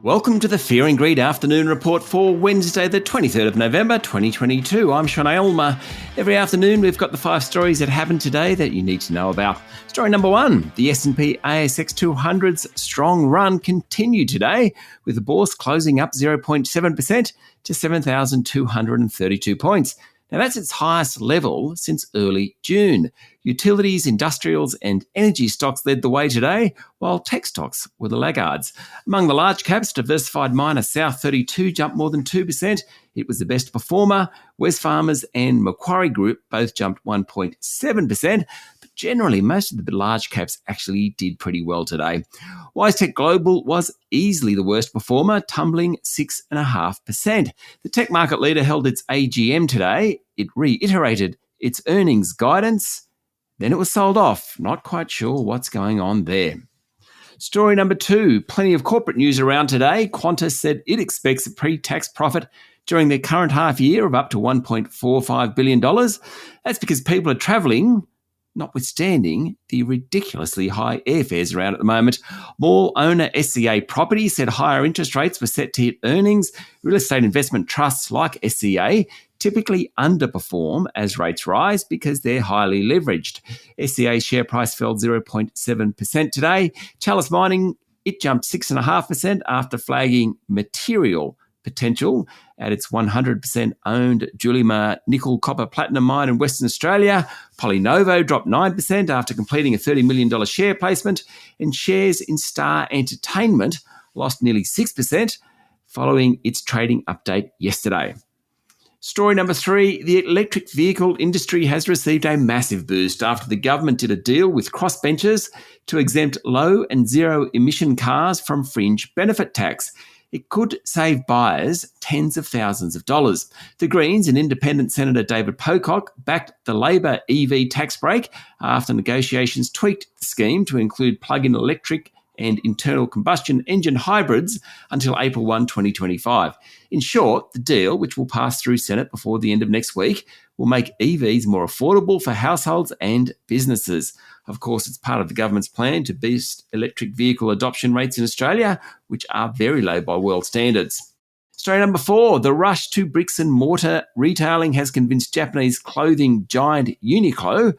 Welcome to the Fear and Greed Afternoon Report for Wednesday, the 23rd of November, 2022. I'm Sean Aylmer. Every afternoon, we've got the 5 stories that happened today that you need to know about. Story number 1, the S&P ASX 200's strong run continued today, with the bourse closing up 0.7% to 7,232 points. Now, that's its highest level since early June. Utilities, industrials and energy stocks led the way today, while tech stocks were the laggards. Among the large caps, diversified miner South32 jumped more than 2%. It was the best performer. Wesfarmers and Macquarie Group both jumped 1.7%. But generally, most of the large caps actually did pretty well today. WiseTech Global was easily the worst performer, tumbling 6.5%. The tech market leader held its AGM today. It reiterated its earnings guidance. Then it was sold off. Not quite sure what's going on there. Story number 2, plenty of corporate news around today. Qantas said it expects a pre-tax profit during their current half year of up to $1.45 billion. That's because people are travelling, notwithstanding the ridiculously high airfares around at the moment. Mall owner SCA Property said higher interest rates were set to hit earnings. Real estate investment trusts like SCA typically underperform as rates rise because they're highly leveraged. SCA's share price fell 0.7% today. Chalice Mining, it jumped 6.5% after flagging material potential at its 100% owned Julimar nickel copper platinum mine in Western Australia. PolyNovo dropped 9% after completing a $30 million share placement, and shares in Star Entertainment lost nearly 6% following its trading update yesterday. Story number 3, the electric vehicle industry has received a massive boost after the government did a deal with crossbenchers to exempt low and zero emission cars from fringe benefit tax. It could save buyers tens of thousands of dollars. The Greens and Independent Senator David Pocock backed the Labor EV tax break after negotiations tweaked the scheme to include plug-in electric and internal combustion engine hybrids until April 1, 2025. In short, the deal, which will pass through Senate before the end of next week, will make EVs more affordable for households and businesses. Of course, it's part of the government's plan to boost electric vehicle adoption rates in Australia, which are very low by world standards. Story number 4, the rush to bricks and mortar retailing has convinced Japanese clothing giant Uniqlo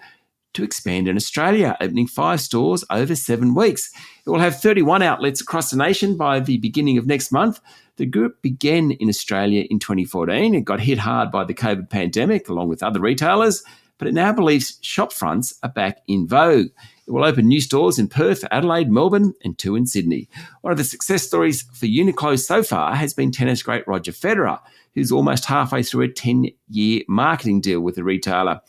to expand in Australia, opening 5 stores over 7 weeks. It will have 31 outlets across the nation by the beginning of next month. The group began in Australia in 2014. It got hit hard by the COVID pandemic, along with other retailers, but it now believes shop fronts are back in vogue. It will open new stores in Perth, Adelaide, Melbourne, and 2 in Sydney. One of the success stories for Uniqlo so far has been tennis great Roger Federer, who's almost halfway through a 10-year marketing deal with the retailer.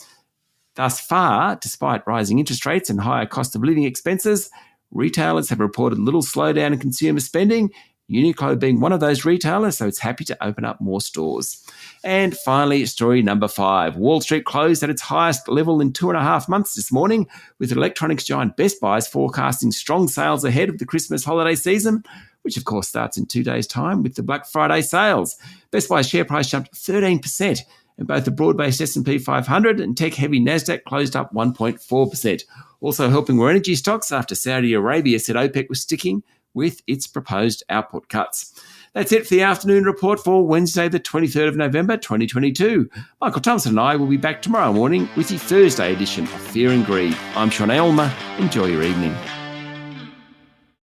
Thus far, despite rising interest rates and higher cost of living expenses, retailers have reported little slowdown in consumer spending, Uniqlo being one of those retailers, so it's happy to open up more stores. And finally, story number 5. Wall Street closed at its highest level in 2.5 months this morning, with electronics giant Best Buy's forecasting strong sales ahead of the Christmas holiday season, which of course starts in 2 days' time with the Black Friday sales. Best Buy's share price jumped 13%, and both the broad-based S&P 500 and tech-heavy Nasdaq closed up 1.4%. Also helping were energy stocks after Saudi Arabia said OPEC was sticking with its proposed output cuts. That's it for the afternoon report for Wednesday, the 23rd of November, 2022. Michael Thompson and I will be back tomorrow morning with the Thursday edition of Fear and Greed. I'm Sean Aylmer. Enjoy your evening.